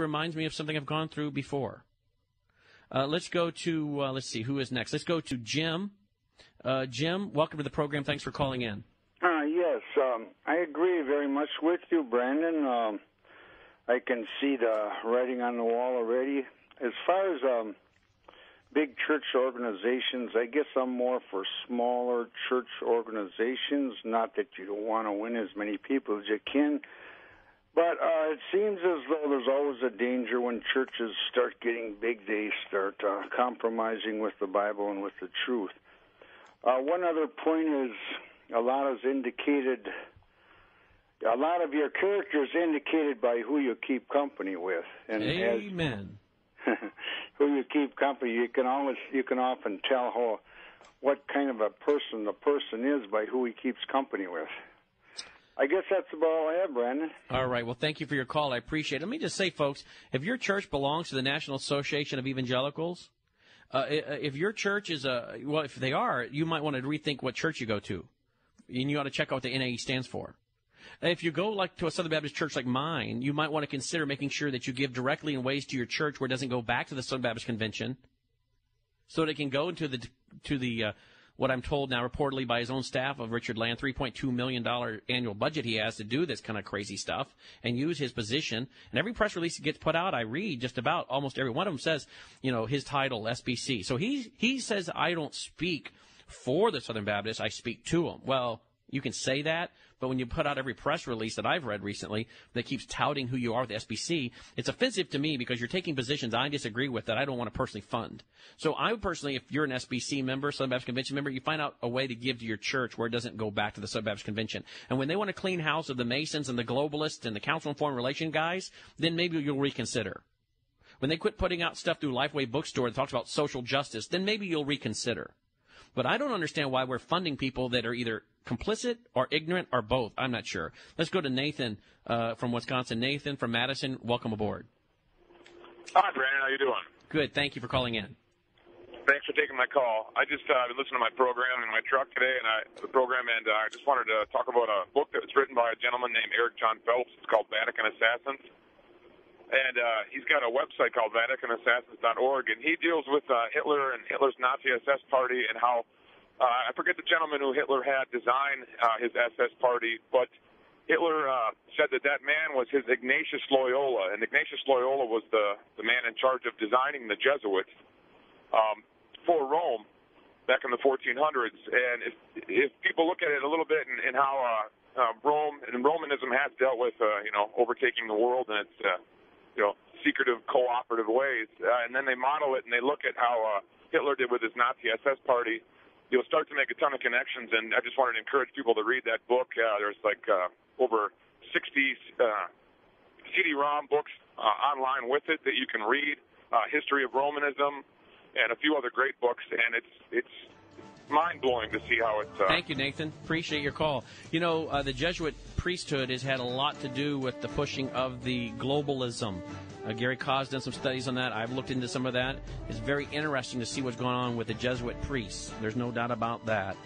reminds me of something I've gone through before. Let's go to, let's see, who is next? Let's go to Jim. Jim, welcome to the program. Thanks for calling in. Yes, I agree very much with you, Brandon. I can see the writing on the wall already. As far as big church organizations, I guess I'm more for smaller church organizations, not that you want to win as many people as you can. But it seems as though there's always a danger when churches start getting big, they start compromising with the Bible and with the truth. One other point is a lot of your character is indicated by who you keep company with. And Amen. Who you keep company, you can often tell what kind of a person the person is by who he keeps company with. I guess that's about all I have, Brandon. All right. Well, thank you for your call. I appreciate it. Let me just say, folks, if your church belongs to the National Association of Evangelicals, if your church is if they are, you might want to rethink what church you go to. And you ought to check out what the NAE stands for. If you go to a Southern Baptist church like mine, you might want to consider making sure that you give directly in ways to your church where it doesn't go back to the Southern Baptist Convention, so that it can go into the what I'm told now reportedly by his own staff of Richard Land, $3.2 million annual budget he has to do this kind of crazy stuff and use his position. And every press release that gets put out, I read just about almost every one of them says, his title, SBC. So he says, I don't speak for the Southern Baptists, I speak to them. Well, you can say that, but when you put out every press release that I've read recently that keeps touting who you are with the SBC, it's offensive to me because you're taking positions I disagree with that I don't want to personally fund. So I would personally, if you're an SBC member, Southern Baptist Convention member, you find out a way to give to your church where it doesn't go back to the Southern Baptist Convention. And when they want to clean house of the Masons and the globalists and the Council on Foreign Relations guys, then maybe you'll reconsider. When they quit putting out stuff through Lifeway Bookstore that talks about social justice, then maybe you'll reconsider. But I don't understand why we're funding people that are either complicit or ignorant or both. I'm not sure. Let's go to Nathan from Wisconsin. Nathan from Madison, welcome aboard. Hi, Brandon. How you doing? Good. Thank you for calling in. Thanks for taking my call. I just been listening to my program in my truck today, and I just wanted to talk about a book that was written by a gentleman named Eric John Phelps. It's called Vatican Assassins. And he's got a website called VaticanAssassins.org, and he deals with Hitler and Hitler's Nazi SS party and how, I forget the gentleman who Hitler had design his SS party, but Hitler said that man was his Ignatius Loyola, and Ignatius Loyola was the man in charge of designing the Jesuits for Rome back in the 1400s. And if people look at it a little bit and how Rome and Romanism has dealt with, overtaking the world and its secretive, cooperative ways. And then they model it and they look at how Hitler did with his Nazi SS party. You'll start to make a ton of connections, and I just wanted to encourage people to read that book. There's over 60 CD-ROM books online with it that you can read, History of Romanism, and a few other great books, and it's mind-blowing to see how it's... Thank you, Nathan. Appreciate your call. The Jesuit priesthood has had a lot to do with the pushing of the globalism. Gary Ka's done some studies on that. I've looked into some of that. It's very interesting to see what's going on with the Jesuit priests. There's no doubt about that.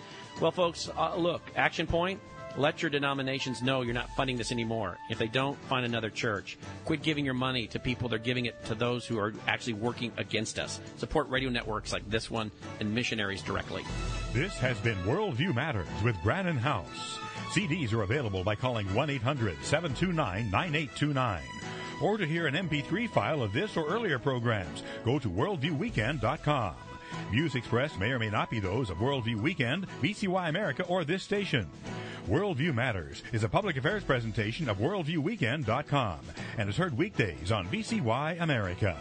Well, folks, look, action point. Let your denominations know you're not funding this anymore. If they don't, find another church. Quit giving your money to people. They're giving it to those who are actually working against us. Support radio networks like this one and missionaries directly. This has been Worldview Matters with Brannon House. CDs are available by calling 1-800-729-9829. Or to hear an MP3 file of this or earlier programs, go to worldviewweekend.com. Views expressed may or may not be those of Worldview Weekend, BCY America, or this station. Worldview Matters is a public affairs presentation of worldviewweekend.com and is heard weekdays on BCY America.